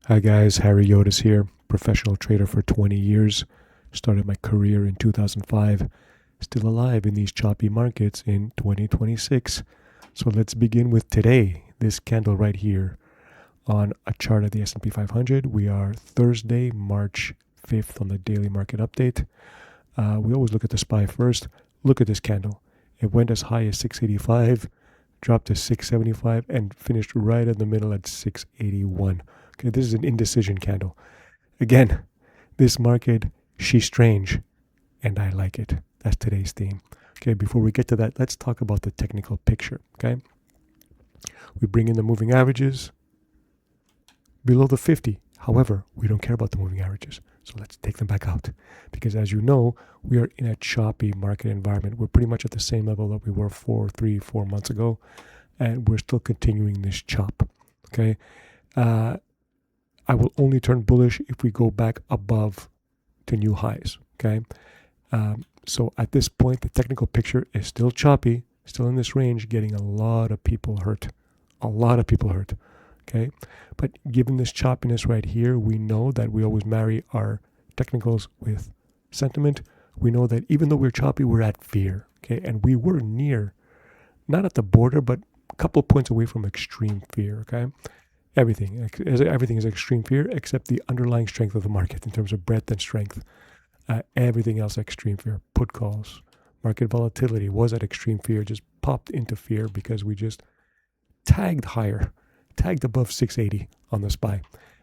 Hi guys, Harry Yotis here, professional trader for 20 years. Started my career in 2005, still alive in these choppy markets in 2026. So let's begin with today, this candle right here on a chart of the S&P 500. We are Thursday, March 5th on the daily market update. We always look at the SPY first. Look at this candle. It went as high as 685, dropped to 675, and finished right in the middle at 681. Okay, this is an indecision candle. Again, this market, she's strange, and I like it. That's today's theme. Okay, before we get to that, let's talk about the technical picture. Okay, we bring in the moving averages below the 50. However, we don't care about the moving averages. So let's take them back out. Because as you know, we are in a choppy market environment. We're pretty much at the same level that we were 4 months ago. And we're still continuing this chop. Okay. I will only turn bullish if we go back above to new highs. Okay. So at this point, the technical picture is still choppy, still in this range, getting a lot of people hurt. A lot of people hurt. Okay. But given this choppiness right here, we know that we always marry our technicals with sentiment. We know that even though we're choppy, we're at fear. Okay. And we were near, not at the border, but a couple of points away from extreme fear. Okay. Everything is extreme fear except the underlying strength of the market in terms of breadth and strength. Everything else extreme fear. Put calls, market volatility was at extreme fear, just popped into fear because we just tagged higher, tagged above 680 on the SPY.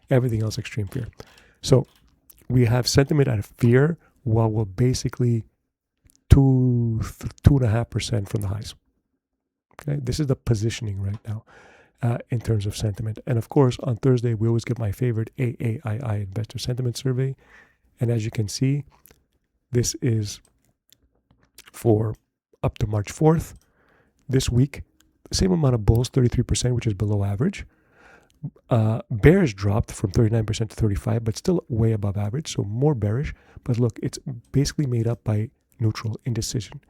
Everything else extreme fear. So we have sentiment out of fear while we're basically 2.5% from the highs. Okay, this is the positioning right now. In terms of sentiment. And of course, on Thursday, we always get my favorite AAII Investor Sentiment Survey. And as you can see, this is for up to March 4th. This week, the same amount of bulls, 33%, which is below average. Bears dropped from 39% to 35%, but still way above average, so more bearish. But look, it's basically made up by neutral indecision.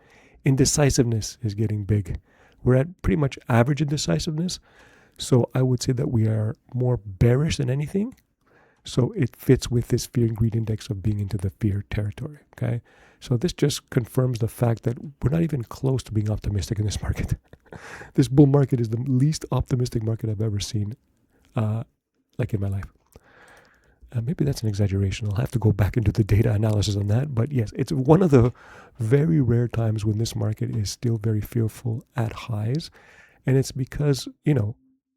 Indecisiveness is getting big. We're at pretty much average indecisiveness. So I would say that we are more bearish than anything. So it fits with this fear and greed index of being into the fear territory. Okay. So this just confirms the fact that we're not even close to being optimistic in this market. This bull market is the least optimistic market I've ever seen, like in my life. Maybe that's an exaggeration. I'll have to go back into the data analysis on that. But yes, it's one of the very rare times when this market is still very fearful at highs. And it's because,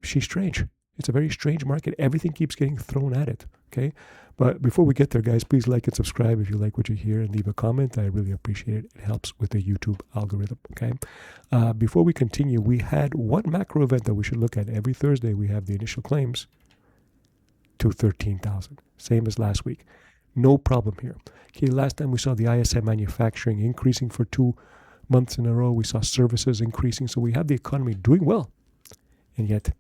she's strange. It's a very strange market. Everything keeps getting thrown at it. Okay. But before we get there, guys, please like and subscribe if you like what you hear and leave a comment. I really appreciate it. It helps with the YouTube algorithm. Okay. Before we continue, we had one macro event that we should look at. Every Thursday, we have the initial claims to 13,000. Same as last week. No problem here. Okay. Last time we saw the ISM manufacturing increasing for 2 months in a row. We saw services increasing. So we have the economy doing well. And yet,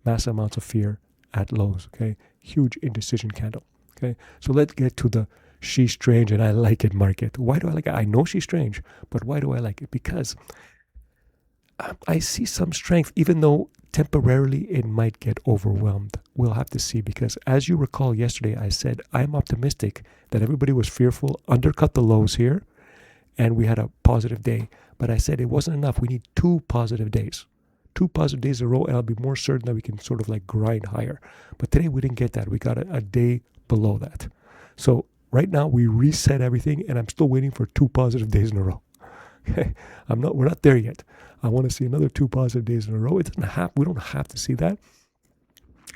mass amounts of fear at lows. Okay, huge indecision candle. Okay, so let's get to the she's strange and I like it market. Why do I like it? I know she's strange, but why do I like it? Because I see some strength, even though temporarily it might get overwhelmed. We'll have to see, because as you recall yesterday, I said I'm optimistic that everybody was fearful, undercut the lows here, and we had a positive day. But I said it wasn't enough. We need 2 positive days. 2 positive days in a row, and I'll be more certain that we can sort of like grind higher. But today we didn't get that. We got a day below that. So right now we reset everything, and I'm still waiting for 2 positive days in a row. Okay, we're not there yet. I want to see another 2 positive days in a row. We don't have to see that.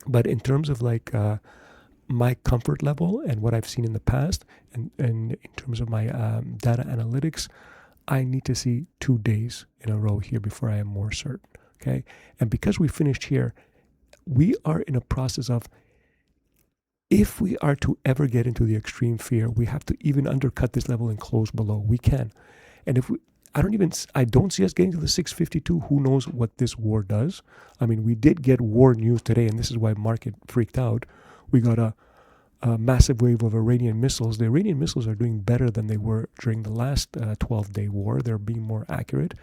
But in terms of like my comfort level and what I've seen in the past, and in terms of my data analytics, I need to see 2 days in a row here before I am more certain. Okay. And because we finished here, we are in a process of, if we are to ever get into the extreme fear, we have to even undercut this level and close below. We can. And if I don't see us getting to the 652. Who knows what this war does? I mean, we did get war news today, and this is why market freaked out. We got a massive wave of Iranian missiles. The Iranian missiles are doing better than they were during the last 12-day war. They're being more accurate.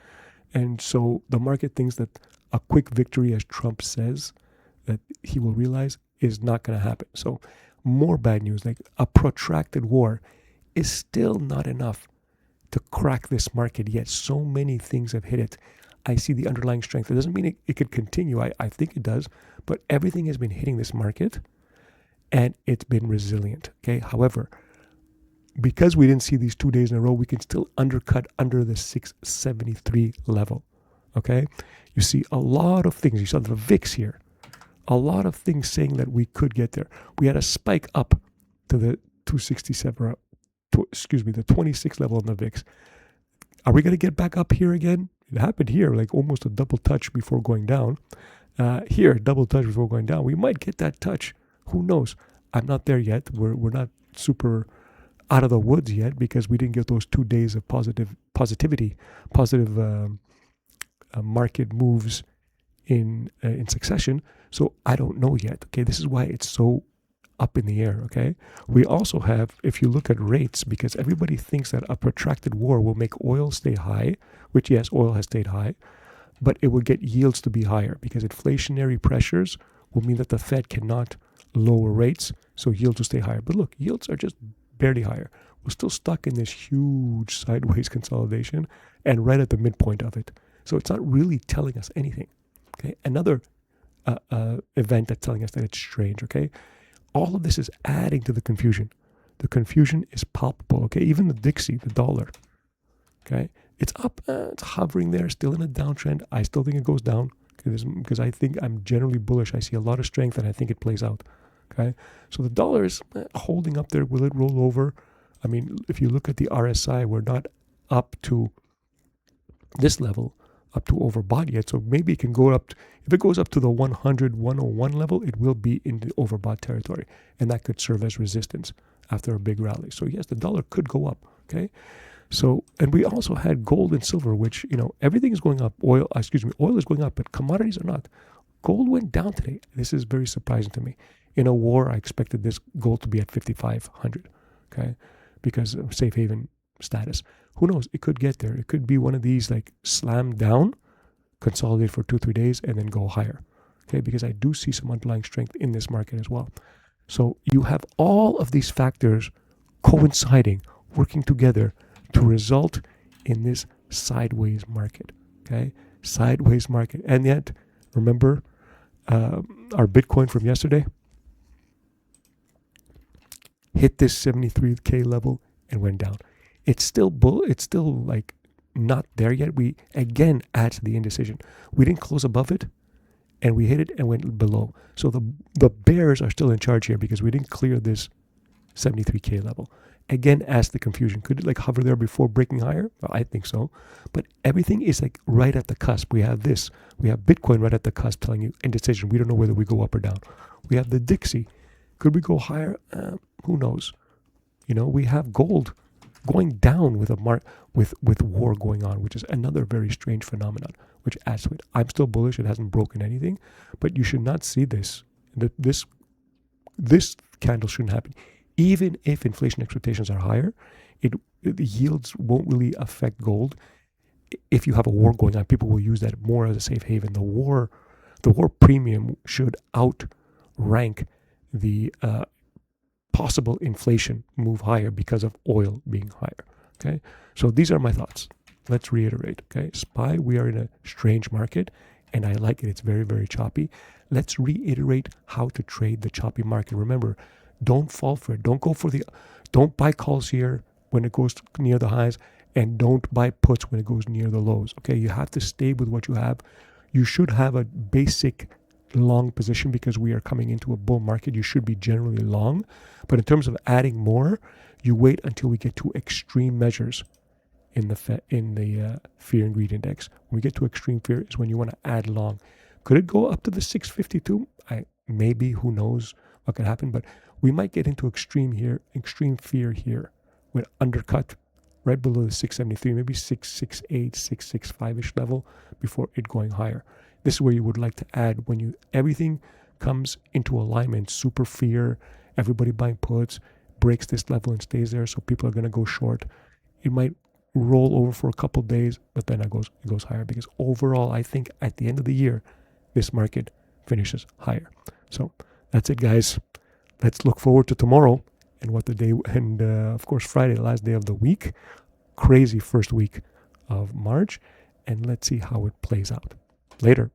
And so the market thinks that a quick victory, as Trump says, that he will realize, is not going to happen. So more bad news, like a protracted war is still not enough to crack this market yet. So many things have hit it. I see the underlying strength. It doesn't mean it could continue. I think it does, but everything has been hitting this market and it's been resilient. Okay. However, because we didn't see these 2 days in a row, we can still undercut under the 673 level. Okay. You see a lot of things. You saw the VIX here. A lot of things saying that we could get there. We had a spike up to the 267, the 26 level on the VIX. Are we going to get back up here again? It happened here, like almost a double touch before going down. Here, double touch before going down. We might get that touch. Who knows? I'm not there yet. We're not super out of the woods yet because we didn't get those 2 days of positive market moves in succession. So I don't know yet. Okay, this is why it's so up in the air. Okay, we also have, if you look at rates, because everybody thinks that a protracted war will make oil stay high, which yes, oil has stayed high, but it will get yields to be higher because inflationary pressures will mean that the Fed cannot lower rates, so yields will stay higher. But look, yields are just barely higher. We're still stuck in this huge sideways consolidation and right at the midpoint of it. So it's not really telling us anything. Okay, another event that's telling us that it's strange. Okay, all of this is adding to the confusion. The confusion is palpable. Okay, even the Dixie, the dollar. Okay, it's up, it's hovering there, still in a downtrend. I still think it goes down because I think I'm generally bullish. I see a lot of strength and I think it plays out. Okay, so the dollar is holding up there. Will it roll over? I mean, if you look at the RSI, we're not up to this level, up to overbought yet. So maybe it can go up. If it goes up to the 100, 101 level, it will be in the overbought territory. And that could serve as resistance after a big rally. So yes, the dollar could go up. Okay. So, and we also had gold and silver, which, everything is going up. Oil is going up, but commodities are not. Gold went down today. This is very surprising to me. In a war, I expected this gold to be at 5,500. Okay. Because of safe haven status. Who knows? It could get there. It could be one of these like slam down, consolidate for 2-3 days, and then go higher. Okay, because I do see some underlying strength in this market as well. So you have all of these factors coinciding, working together to result in this sideways market. Okay, sideways market. And yet, remember our Bitcoin from yesterday hit this 73K level and went down. It's still like not there yet. We again add to the indecision. We didn't close above it and we hit it and went below. So the bears are still in charge here because we didn't clear this 73K level. Again, adds the confusion. Could it like hover there before breaking higher? Well, I think so. But everything is like right at the cusp. We have this. We have Bitcoin right at the cusp telling you indecision. We don't know whether we go up or down. We have the Dixie. Could we go higher? Who knows? We have gold going down with with war going on, which is another very strange phenomenon, which adds to it. I'm still bullish. It hasn't broken anything, but you should not see this. This candle shouldn't happen. Even if inflation expectations are higher, the yields won't really affect gold. If you have a war going on, people will use that more as a safe haven. The war premium should outrank the possible inflation move higher because of oil being higher. Okay, so these are my thoughts. Let's reiterate. Okay, SPY, we are in a strange market, and I like it. It's very, very choppy. Let's reiterate how to trade the choppy market. Remember, don't fall for it. Don't buy calls here when it goes near the highs, and don't buy puts when it goes near the lows. Okay, you have to stay with what you have. You should have a basic long position because we are coming into a bull market. You should be generally long, but in terms of adding more, you wait until we get to extreme measures in the fear and greed index. When we get to extreme fear is when you want to add long. Could it go up to the 652? Maybe, who knows what could happen, but we might get into extreme fear here with undercut right below the 673, maybe 668, 665-ish level before it going higher. This is where you would like to add when everything comes into alignment, super fear, everybody buying puts, breaks this level and stays there, so people are going to go short. It might roll over for a couple of days, but then it goes higher because overall, I think at the end of the year, this market finishes higher. So That's it, guys. Let's look forward to tomorrow and what the day, and of course, Friday, last day of the week. Crazy first week of March. And let's see how it plays out. Later.